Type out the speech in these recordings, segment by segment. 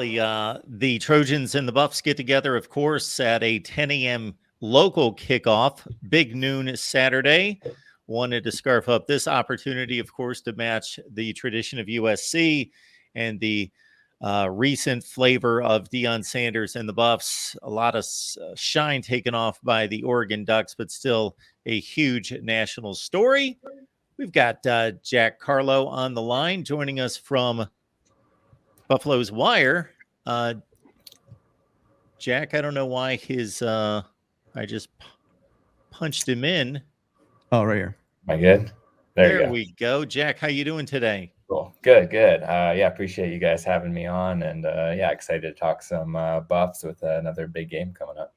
Absolutely. The Trojans and the Buffs get together, of course, at a 10 a.m. local kickoff, big noon Saturday. Wanted to scarf up this opportunity, of course, to match the tradition of USC and the recent flavor of Deion Sanders and the Buffs. A lot of shine taken off by the Oregon Ducks, but still a huge national story. We've got Jack Carlo on the line joining us from Buffalo's Wire. Jack, I don't know why his I just punched him in. Oh, right here. Am I good? There we go. Jack, how you doing today? Cool. Good. Yeah, appreciate you guys having me on, and excited to talk some Buffs with another big game coming up.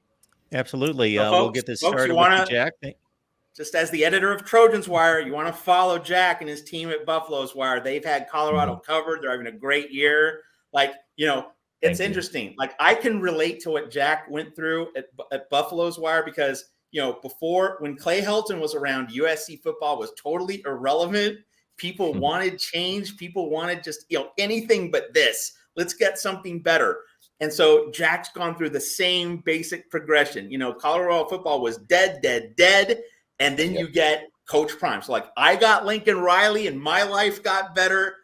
Absolutely. We'll get this started with you, Jack. Just as the editor of Trojans Wire, you want to follow Jack and his team at Buffalo's Wire. They've had Colorado covered. They're having a great year. It's interesting. I can relate to what Jack went through at Buffalo's Wire because, before, when Clay Helton was around, USC football was totally irrelevant. People wanted change. People wanted just, anything but this. Let's get something better. And so Jack's gone through the same basic progression. Colorado football was dead. And then you get Coach Prime. So I got Lincoln Riley and my life got better.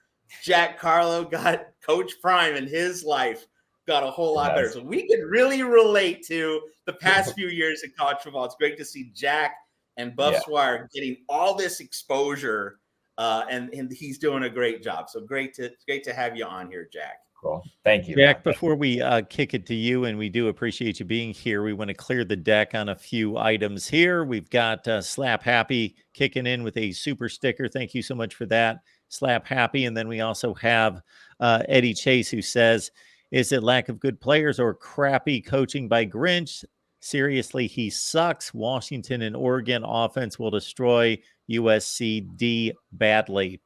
Jack Carlo got Coach Prime and his life got a whole lot better. So we could really relate to the past few years in college football. It's great to see Jack and Buffs Wire getting all this exposure, and he's doing a great job. So great to have you on here, Jack. Cool. Thank you, Jack. Before we kick it to you, and we do appreciate you being here, we want to clear the deck on a few items here. We've got Slap Happy kicking in with a super sticker. Thank you so much for that, Slap Happy. And then we also have Eddie Chase, who says, is it lack of good players or crappy coaching by Grinch? Seriously, he sucks. Washington and Oregon offense will destroy USC badly.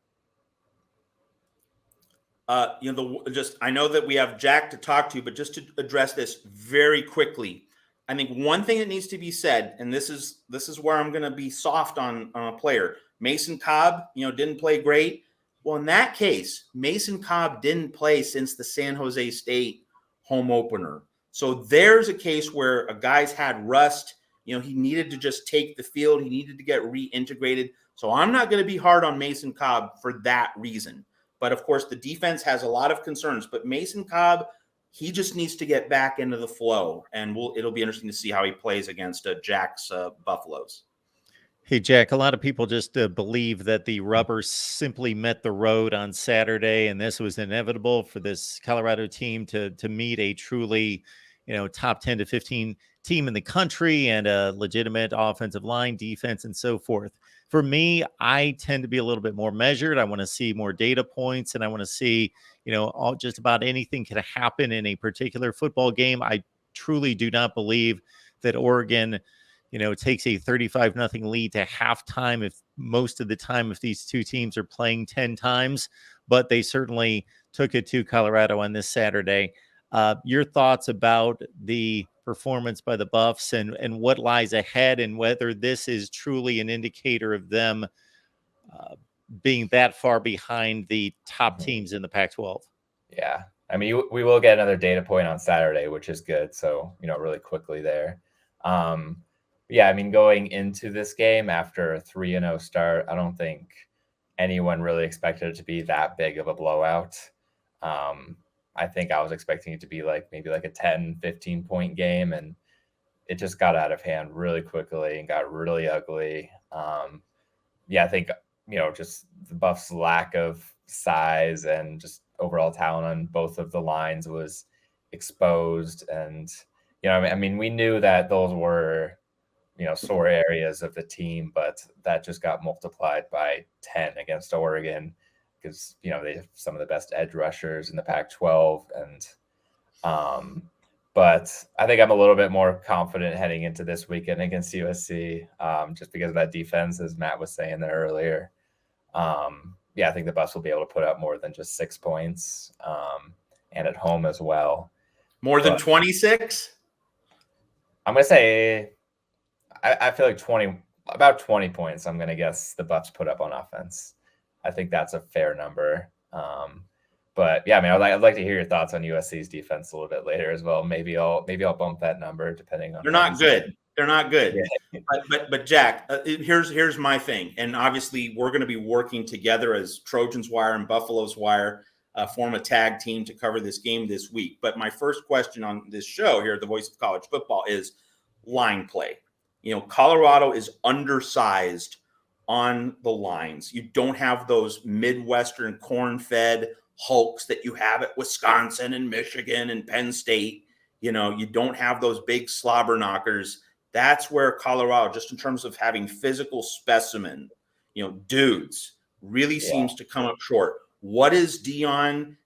I know that we have Jack to talk to, but just to address this very quickly, I think one thing that needs to be said, and this is where I'm going to be soft on a player. Mason Cobb, didn't play great. Well, in that case, Mason Cobb didn't play since the San Jose State home opener. So there's a case where a guy's had rust. He needed to just take the field. He needed to get reintegrated. So I'm not going to be hard on Mason Cobb for that reason. But, of course, the defense has a lot of concerns. But Mason Cobb, he just needs to get back into the flow. And it'll be interesting to see how he plays against Jack's Buffaloes. Hey, Jack, a lot of people just believe that the rubber simply met the road on Saturday, and this was inevitable for this Colorado team to meet a truly, top 10 to 15 team in the country and a legitimate offensive line, defense, and so forth. For me, I tend to be a little bit more measured. I want to see more data points, and I want to see, just about anything can happen in a particular football game. I truly do not believe that Oregon, takes a 35-0 lead to halftime if most of the time if these two teams are playing 10 times, but they certainly took it to Colorado on this Saturday. Your thoughts about the performance by the Buffs and what lies ahead and whether this is truly an indicator of them being that far behind the top teams in the Pac-12? Yeah. I mean, we will get another data point on Saturday, which is good. So, really quickly there. Going into this game after a 3-0 start, I don't think anyone really expected it to be that big of a blowout. I think I was expecting it to be maybe a 10, 15 point game, and it just got out of hand really quickly and got really ugly. I think, just the Buffs' lack of size and just overall talent on both of the lines was exposed. And, we knew that those were, sore areas of the team, but that just got multiplied by 10 against Oregon. Because, they have some of the best edge rushers in the Pac-12. But I think I'm a little bit more confident heading into this weekend against USC, just because of that defense, as Matt was saying there earlier. I think the Buffs will be able to put up more than just 6 points, and at home as well. More than 26? I'm going to say, I feel like about 20 points, I'm going to guess the Buffs put up on offense. I think that's a fair number. But yeah, I mean, I'd like to hear your thoughts on USC's defense a little bit later as well. Maybe I'll bump that number depending on. They're not good. They're not good. Yeah. But Jack, here's my thing, and obviously we're going to be working together as Trojans Wire and Buffalo's Wire form a tag team to cover this game this week. But my first question on this show here at the Voice of College Football is line play. You know, Colorado is undersized on the lines. You don't have those Midwestern corn-fed hulks that you have at Wisconsin and Michigan and Penn State. You know, you don't have those big slobber knockers. That's where Colorado, just in terms of having physical specimen, you know, dudes, really seems to come up short. What is Dion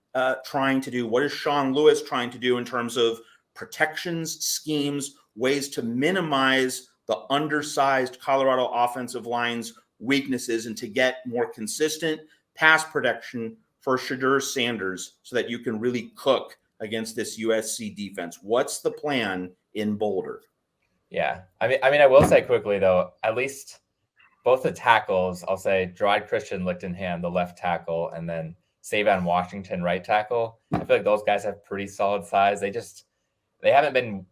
trying to do? What is Sean Lewis trying to do in terms of protections, schemes, ways to minimize the undersized Colorado offensive line's weaknesses and to get more consistent pass protection for Shedeur Sanders so that you can really cook against this USC defense? What's the plan in Boulder? Yeah. I mean, I will say quickly though, at least both the tackles, I'll say Gerard Christian Lichtenham, the left tackle, and then Savion Washington, right tackle. I feel like those guys have pretty solid size. They haven't been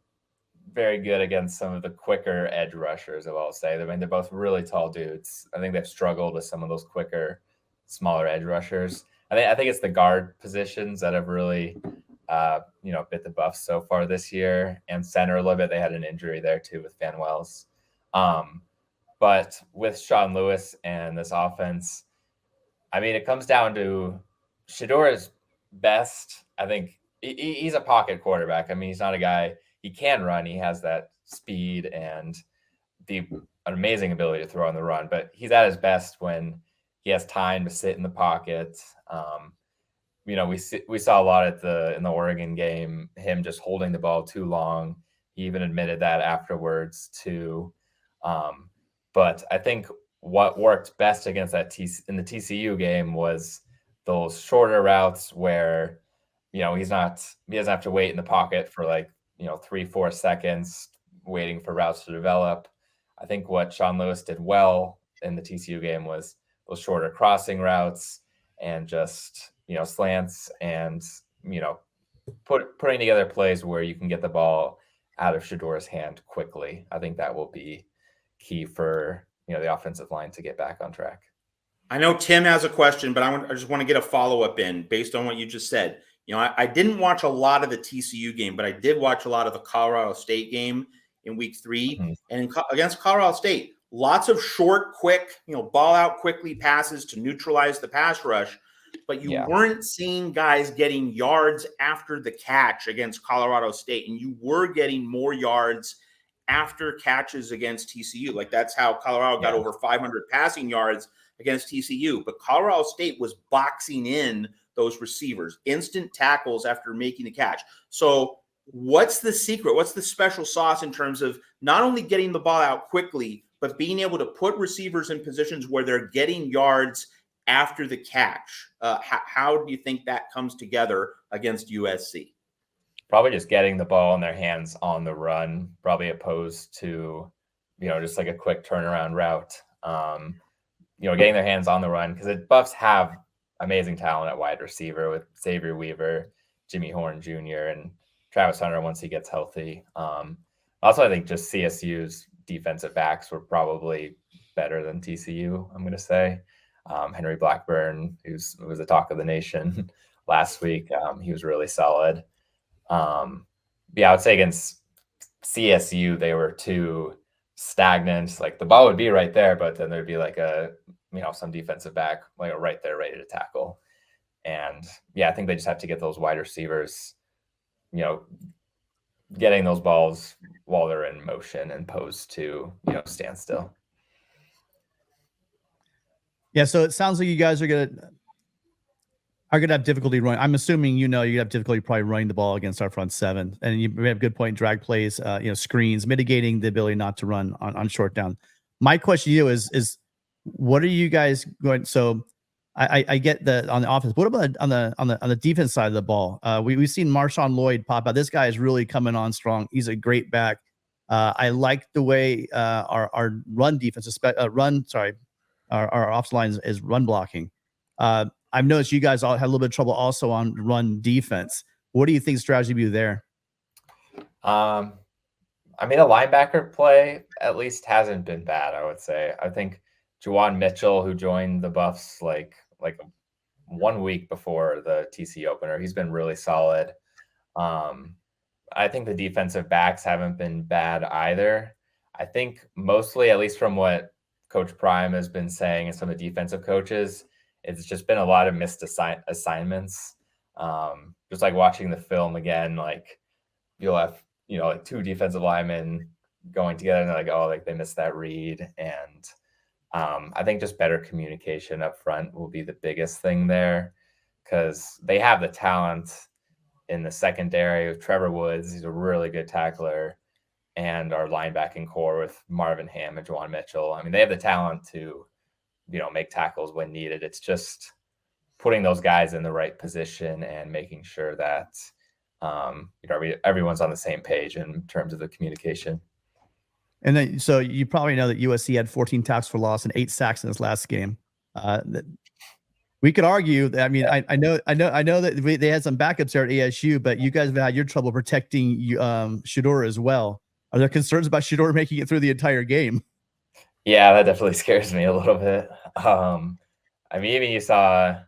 very good against some of the quicker edge rushers, I'll say. I mean, they're both really tall dudes. I think they've struggled with some of those quicker, smaller edge rushers. I think it's the guard positions that have really bit the Buffs so far this year, and center a little bit. They had an injury there too with Van Wells. But with Sean Lewis and this offense, I mean, it comes down to Shedeur's best. I think he's a pocket quarterback. I mean, he's not a guy, he can run. He has that speed and an amazing ability to throw on the run, but he's at his best when he has time to sit in the pocket. We saw a lot in the Oregon game, him just holding the ball too long. He even admitted that afterwards too. But I think what worked best against that in the TCU game was those shorter routes where, he doesn't have to wait in the pocket for 3-4 seconds waiting for routes to develop. I think what Sean Lewis did well in the TCU game was those shorter crossing routes and just, slants and, putting together plays where you can get the ball out of Shedeur's hand quickly. I think that will be key for, the offensive line to get back on track. I know Tim has a question, but I just want to get a follow-up in based on what you just said. I didn't watch a lot of the TCU game, but I did watch a lot of the Colorado State game in week 3. Mm-hmm. And against Colorado State, lots of short, quick, ball out quickly passes to neutralize the pass rush. But you weren't seeing guys getting yards after the catch against Colorado State. And you were getting more yards after catches against TCU. Like, that's how Colorado got over 500 passing yards against TCU. But Colorado State was boxing in those receivers, instant tackles after making the catch. So what's the secret? What's the special sauce in terms of not only getting the ball out quickly, but being able to put receivers in positions where they're getting yards after the catch? How do you think that comes together against USC? Probably just getting the ball in their hands on the run, probably opposed to, just like a quick turnaround route. Getting their hands on the run, because the Buffs have amazing talent at wide receiver with Xavier Weaver, Jimmy Horn Jr., and Travis Hunter once he gets healthy. Also, I think just CSU's defensive backs were probably better than TCU, I'm going to say. Henry Blackburn, who was the talk of the nation last week, he was really solid. I would say against CSU, they were too stagnant. Like, the ball would be right there, but then there'd be some defensive back right there ready to tackle. And I think they just have to get those wide receivers, getting those balls while they're in motion and opposed to, stand still. Yeah. So it sounds like you guys are going to have difficulty running. I'm assuming, you have difficulty probably running the ball against our front seven, and you have good point, drag plays, screens, mitigating the ability not to run on short down. My question to you is what are you guys going? So I get that on the offense. What about on the defense side of the ball? We've seen Marshawn Lloyd pop out. This guy is really coming on strong. He's a great back. I like the way our run defense, our offensive line is run blocking. I've noticed you guys all had a little bit of trouble also on run defense. What do you think strategy be there? I mean, the linebacker play at least hasn't been bad, I would say. I think Juwan Mitchell, who joined the Buffs like 1 week before the TC opener, he's been really solid. I think the defensive backs haven't been bad either. I think mostly, at least from what Coach Prime has been saying and some of the defensive coaches, it's just been a lot of missed assignments. Just like watching the film again, like you'll have, like two defensive linemen going together and they're like, oh, like they missed that read. And I think just better communication up front will be the biggest thing there, because they have the talent in the secondary with Trevor Woods. He's a really good tackler. And our linebacking core with Marvin Ham and Juwan Mitchell. I mean, they have the talent to, make tackles when needed. It's just putting those guys in the right position and making sure that, everyone's on the same page in terms of the communication. And then, so you probably know that USC had 14 tackles for loss and 8 sacks in this last game. We could argue that. I mean, I know that they had some backups there at ASU, but you guys have had your trouble protecting Shedeur as well. Are there concerns about Shedeur making it through the entire game? Yeah, that definitely scares me a little bit. I mean, even you saw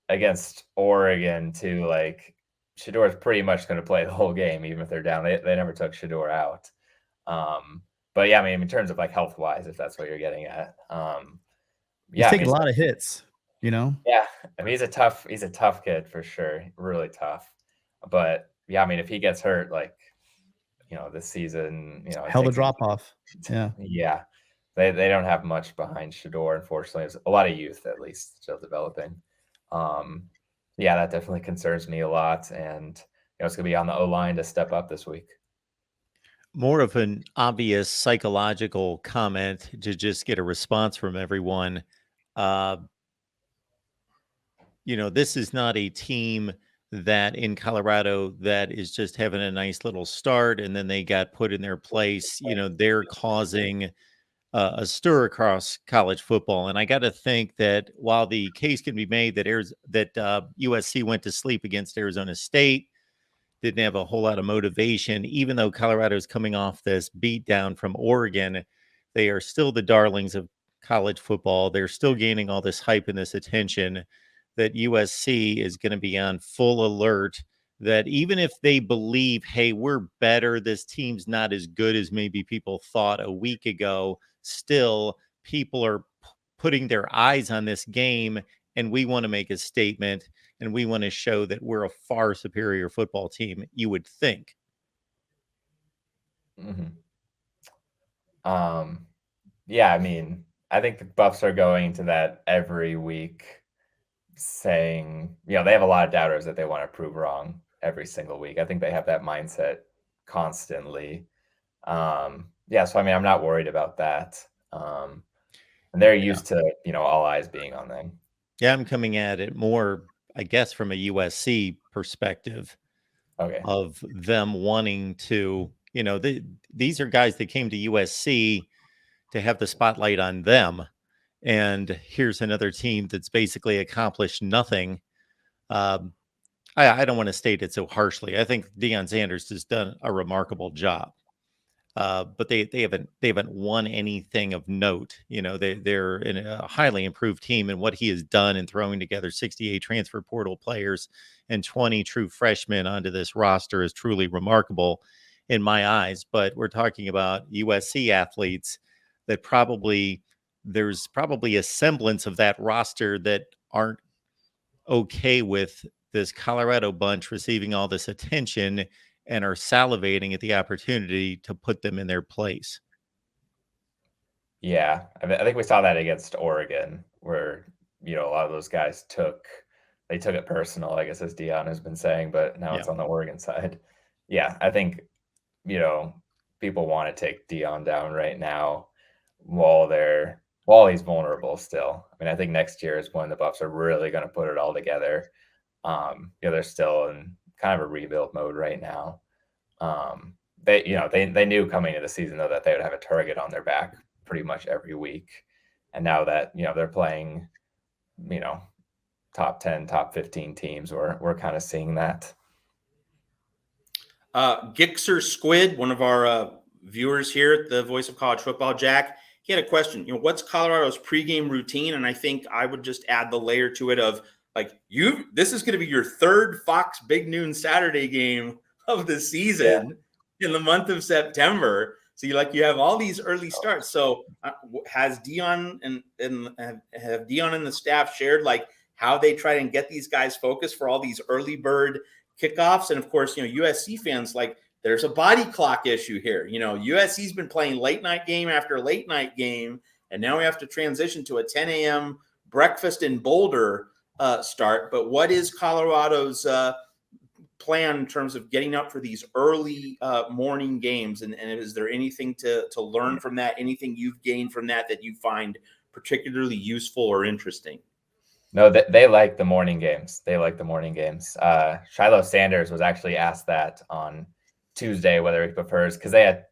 against Oregon too, like Shedeur is pretty much going to play the whole game, even if they're down. They never took Shedeur out. But yeah, I mean, in terms of like health wise, if that's what you're getting at, he's taking a lot of hits. Yeah, I mean, he's a tough kid for sure, really tough. But yeah, I mean, if he gets hurt, like this season, hell of a drop off. Yeah, they don't have much behind Shedeur, unfortunately. There's a lot of youth, at least, still developing. Yeah, that definitely concerns me a lot, and it's gonna be on the O-line to step up this week. More of an obvious psychological comment to just get a response from everyone. This is not a team that in Colorado that is just having a nice little start and then they got put in their place. They're causing a stir across college football. And I got to think that while the case can be made that USC went to sleep against Arizona State, didn't have a whole lot of motivation, even though Colorado is coming off this beat down from Oregon, they are still the darlings of college football. They're still gaining all this hype and this attention. That USC is going to be on full alert, that even if they believe, hey, we're better, this team's not as good as maybe people thought a week ago, still people are putting their eyes on this game, and we want to make a statement, and we want to show that we're a far superior football team, you would think. Mm-hmm. Yeah, I mean, I think the Buffs are going into that every week saying, they have a lot of doubters that they want to prove wrong every single week. I think they have that mindset constantly. Yeah, so I mean, I'm not worried about that. And they're used to, all eyes being on them. Yeah, I'm coming at it more, I guess, from a USC perspective. Okay. Of them wanting to, these are guys that came to USC to have the spotlight on them. And here's another team that's basically accomplished nothing. I don't want to state it so harshly. I think Deion Sanders has done a remarkable job. But they haven't won anything of note. They're in a highly improved team, and what he has done in throwing together 68 transfer portal players and 20 true freshmen onto this roster is truly remarkable in my eyes. But we're talking about USC athletes that there's probably a semblance of that roster that aren't okay with this Colorado bunch receiving all this attention and are salivating at the opportunity to put them in their place. Yeah, I think we saw that against Oregon, where a lot of those guys took it personal, I guess, as Deion has been saying, but now it's on the Oregon side. Yeah, I think people want to take Deion down right now while he's vulnerable still. I mean, I think next year is when the Buffs are really going to put it all together. They're still in kind of a rebuild mode right now. They knew coming into the season though that they would have a target on their back pretty much every week, and now that they're playing top 10, top 15 teams. We're kind of seeing that. Gixer Squid, one of our viewers here at the Voice of College Football, Jack, he had a question. What's Colorado's pregame routine? And I think I would just add the layer to it of this is going to be your third Fox Big Noon Saturday game of the season in the month of September. So you have all these early starts. So has Dion and have Dion and the staff shared how they try and get these guys focused for all these early bird kickoffs? And of course, USC fans, there's a body clock issue here. USC's been playing late night game after late night game, and now we have to transition to a 10 a.m. breakfast in Boulder start. But what is Colorado's plan in terms of getting up for these early morning games? And is there anything to learn from that? Anything you've gained from that you find particularly useful or interesting? No, they like the morning games. They like the morning games. Shiloh Sanders was actually asked that on Tuesday, whether he prefers, because they had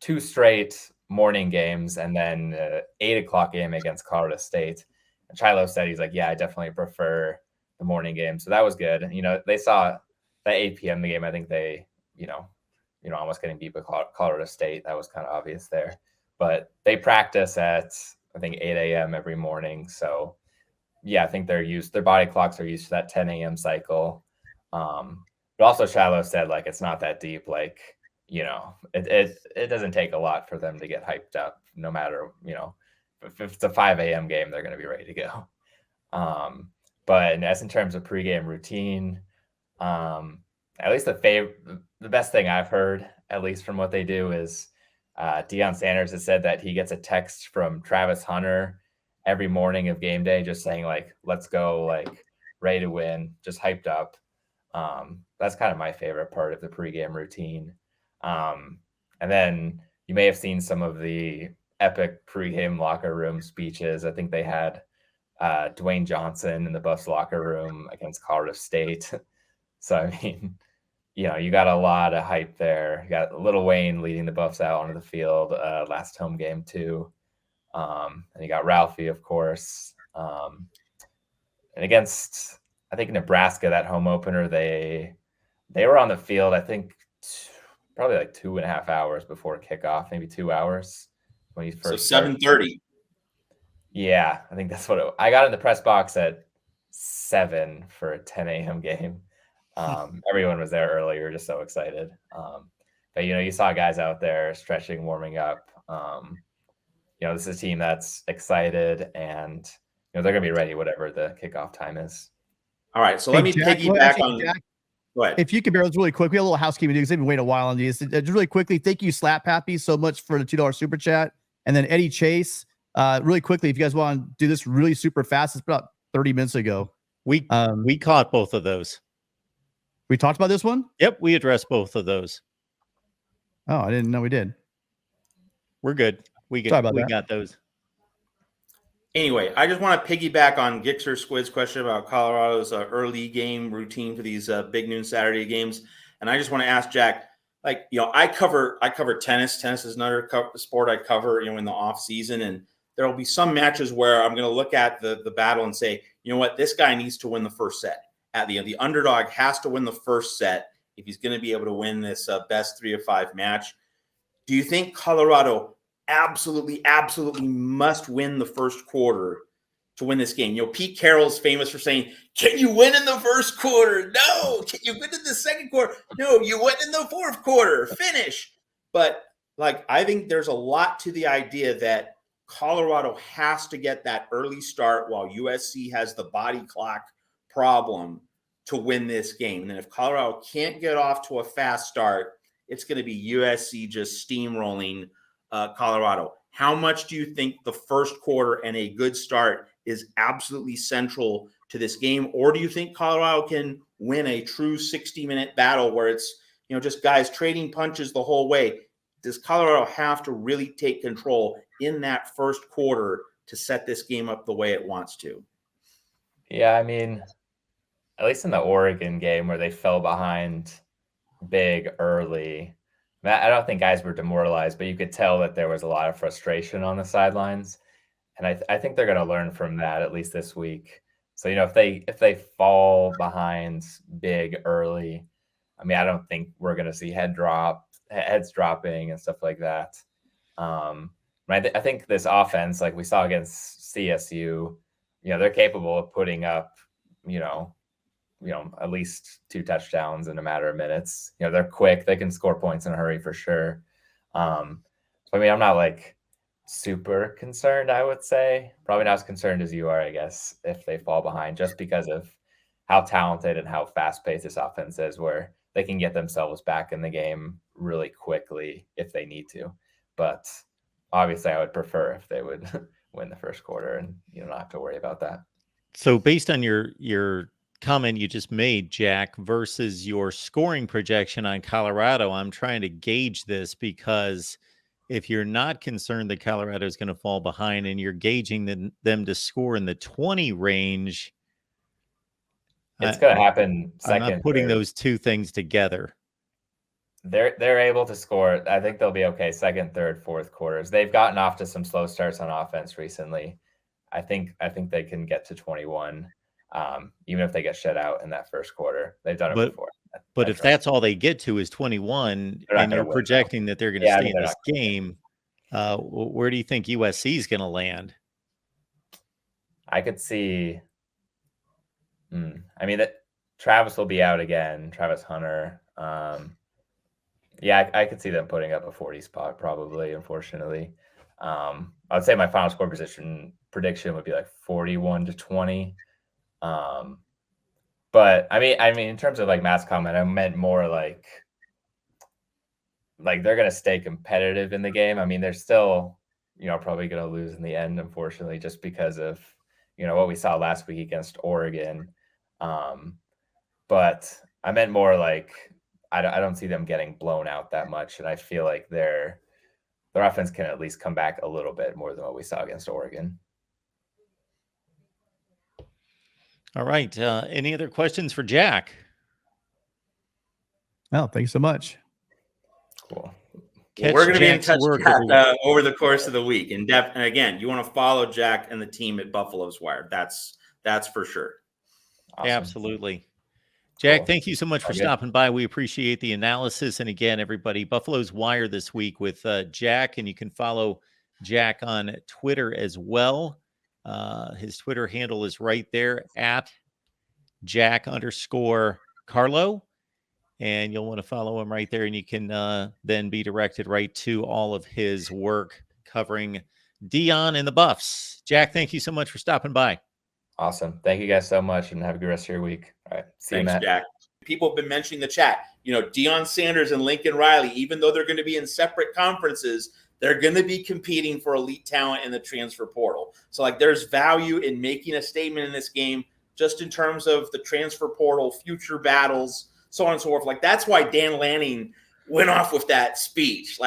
2 straight morning games and then 8 o'clock game against Colorado State. And Shiloh said he's like, yeah, I definitely prefer the morning game. So that was good. They saw that 8 p.m. game. I think they, almost getting beat by Colorado State. That was kind of obvious there. But they practice at, I think, 8 a.m. every morning. So yeah, I think their body clocks are used to that 10 a.m. cycle. But also Shiloh said it's not that deep. It doesn't take a lot for them to get hyped up. No matter if it's a 5 a.m. game, they're going to be ready to go. But in terms of pregame routine, at least the best thing I've heard, at least from what they do, is Deion Sanders has said that he gets a text from Travis Hunter every morning of game day, just saying let's go, ready to win, just hyped up. That's kind of my favorite part of the pregame routine. And then you may have seen some of the epic pregame locker room speeches. I think they had Dwayne Johnson in the Buffs locker room against Colorado State. So, I mean, you got a lot of hype there. You got Lil Wayne leading the Buffs out onto the field last home game too. And you got Ralphie, of course. And against, I think, Nebraska, that home opener, they were on the field, I think, probably 2.5 hours before kickoff, maybe 2 hours when you first. So 7:30. Yeah, I think that's what I got in the press box at 7 for a 10 a.m. game. Everyone was there early. We were just so excited. But you saw guys out there stretching, warming up. This is a team that's excited, and they're going to be ready whatever the kickoff time is. All right, so let me piggyback on. Jack, go ahead. If you could bear us really quick, we have a little housekeeping to do because they've been waiting a while on these. Just really quickly, thank you, Slap Happy, so much for the $2 super chat, and then Eddie Chase. Really quickly, if you guys want to do this really super fast, it's about 30 minutes ago. We caught both of those. We talked about this one? Yep, we addressed both of those. Oh, I didn't know we did. We're good. We got those. Anyway, I just want to piggyback on Gixer Squid's question about Colorado's early game routine for these Big Noon Saturday games, and I just want to ask Jack. I cover tennis. Tennis is another sport I cover. In the off season, and there will be some matches where I'm going to look at the battle and say, what, this guy needs to win the first set. The underdog has to win the first set if he's going to be able to win this best 3 of 5 match. Do you think Colorado absolutely must win the first quarter to win this game? Pete Carroll's famous for saying, can you win in the first quarter? No. Can you win in the second quarter? No, you win in the fourth quarter. Finish. But I think there's a lot to the idea that Colorado has to get that early start while USC has the body clock problem to win this game. And if Colorado can't get off to a fast start, it's going to be USC just steamrolling Colorado. How much do you think the first quarter and a good start is absolutely central to this game? Or do you think Colorado can win a true 60-minute battle where it's, just guys trading punches the whole way? Does Colorado have to really take control in that first quarter to set this game up the way it wants to? Yeah, I mean, at least in the Oregon game where they fell behind big early, I don't think guys were demoralized, but you could tell that there was a lot of frustration on the sidelines. And I think they're going to learn from that, at least this week. So, if they fall behind big early, I mean, I don't think we're going to see heads dropping and stuff like that. I think this offense, like we saw against CSU, they're capable of putting up, at least 2 touchdowns in a matter of minutes. They're quick. They can score points in a hurry for sure. So, I mean, I'm not like super concerned, I would say. Probably not as concerned as you are, I guess, if they fall behind, just because of how talented and how fast-paced this offense is, where they can get themselves back in the game really quickly if they need to. But obviously, I would prefer if they would win the first quarter and not have to worry about that. So based on your comment you just made, Jack, versus your scoring projection on Colorado, I'm trying to gauge this, because if you're not concerned that Colorado is going to fall behind and you're gauging them to score in the 20 range, it's going to happen second. I'm not putting those two things together. They're able to score. I think they'll be okay second, third, fourth quarters. They've gotten off to some slow starts on offense recently. I think they can get to 21, even if they get shut out in that first quarter. They've done it before. But if that's all they get to is 21, and you're projecting that they're going to stay in this game, where do you think USC is going to land? I could see. I mean, that Travis will be out again. Travis Hunter. Yeah, I could see them putting up a 40 spot probably. Unfortunately, I would say my final score prediction would be like 41-20. But I mean, in terms of like Matt's comment, I meant more like they're going to stay competitive in the game. I mean, they're still, probably going to lose in the end, unfortunately, just because of, what we saw last week against Oregon. But I meant more like, I don't see them getting blown out that much. And I feel like their offense can at least come back a little bit more than what we saw against Oregon. All right. Any other questions for Jack? No, thanks so much. Cool. Well, we're going to be in touch over the course of the week. And again, you want to follow Jack and the team at Buffalo's Wire. That's for sure. Awesome. Absolutely. Jack, thank you so much for stopping by. We appreciate the analysis. And again, everybody, Buffalo's Wire this week with Jack, and you can follow Jack on Twitter as well. His Twitter handle is right there at Jack_Carlo. And you'll want to follow him right there. And you can then be directed right to all of his work covering Deion and the Buffs. Jack, thank you so much for stopping by. Awesome. Thank you guys so much, and have a good rest of your week. All right. See you, Matt. Jack. People have been mentioning the chat. Deion Sanders and Lincoln Riley, even though they're going to be in separate conferences, they're going to be competing for elite talent in the transfer portal. So, there's value in making a statement in this game, just in terms of the transfer portal, future battles, so on and so forth. That's why Dan Lanning went off with that speech.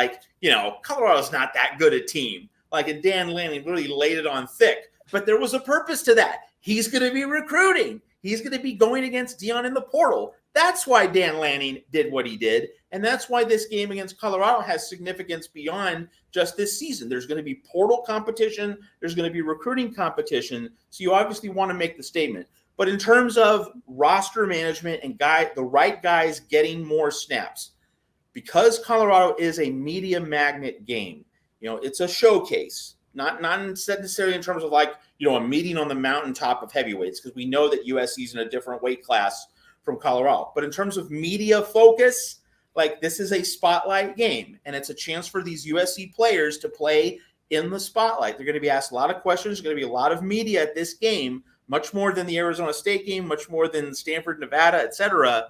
Colorado's not that good a team. And Dan Lanning really laid it on thick. But there was a purpose to that. He's going to be recruiting. He's going to be going against Deion in the portal. That's why Dan Lanning did what he did. And that's why this game against Colorado has significance beyond just this season. There's going to be portal competition. There's going to be recruiting competition. So you obviously want to make the statement. But in terms of roster management and the right guys getting more snaps, because Colorado is a media magnet game, it's a showcase. Not necessarily in terms of a meeting on the mountaintop of heavyweights, because we know that USC is in a different weight class from Colorado. But in terms of media focus, this is a spotlight game, and it's a chance for these USC players to play in the spotlight. They're going to be asked a lot of questions. There's going to be a lot of media at this game, much more than the Arizona State game, much more than Stanford, Nevada, etc.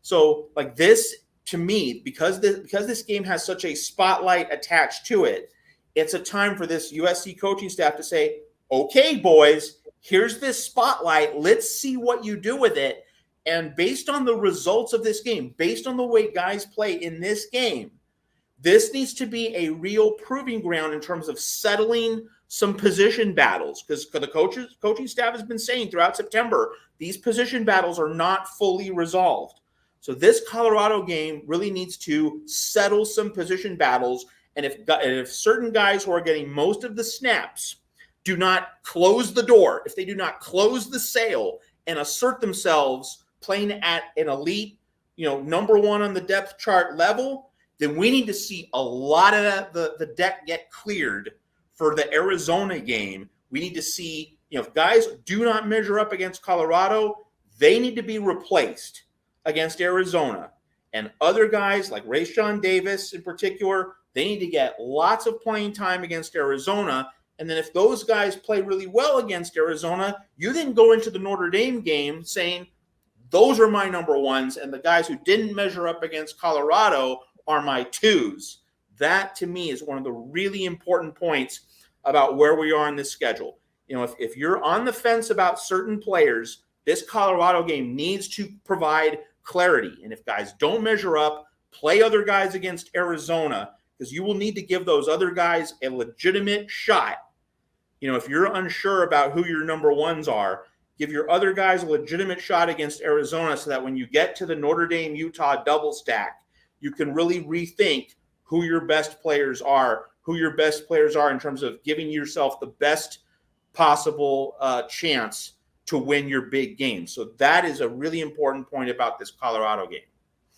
So this, to me, because this game has such a spotlight attached to it, it's a time for this USC coaching staff to say, okay, boys, here's this spotlight. Let's see what you do with it. And based on the results of this game, based on the way guys play in this game, this needs to be a real proving ground in terms of settling some position battles, because the coaching staff has been saying throughout September, these position battles are not fully resolved. So this Colorado game really needs to settle some position battles. And if certain guys who are getting most of the snaps do not close the door, if they do not close the sale and assert themselves playing at an elite, number one on the depth chart level, then we need to see a lot of the deck get cleared for the Arizona game. We need to see, if guys do not measure up against Colorado, they need to be replaced against Arizona. And other guys like Rayshawn Davis in particular, they need to get lots of playing time against Arizona. And then if those guys play really well against Arizona, you then go into the Notre Dame game saying, those are my number ones, and the guys who didn't measure up against Colorado are my twos. That, to me, is one of the really important points about where we are in this schedule. If you're on the fence about certain players, this Colorado game needs to provide clarity. And if guys don't measure up, play other guys against Arizona, because you will need to give those other guys a legitimate shot. If you're unsure about who your number ones are, give your other guys a legitimate shot against Arizona so that when you get to the Notre Dame-Utah double stack, you can really rethink who your best players are in terms of giving yourself the best possible chance to win your big game. So that is a really important point about this Colorado game.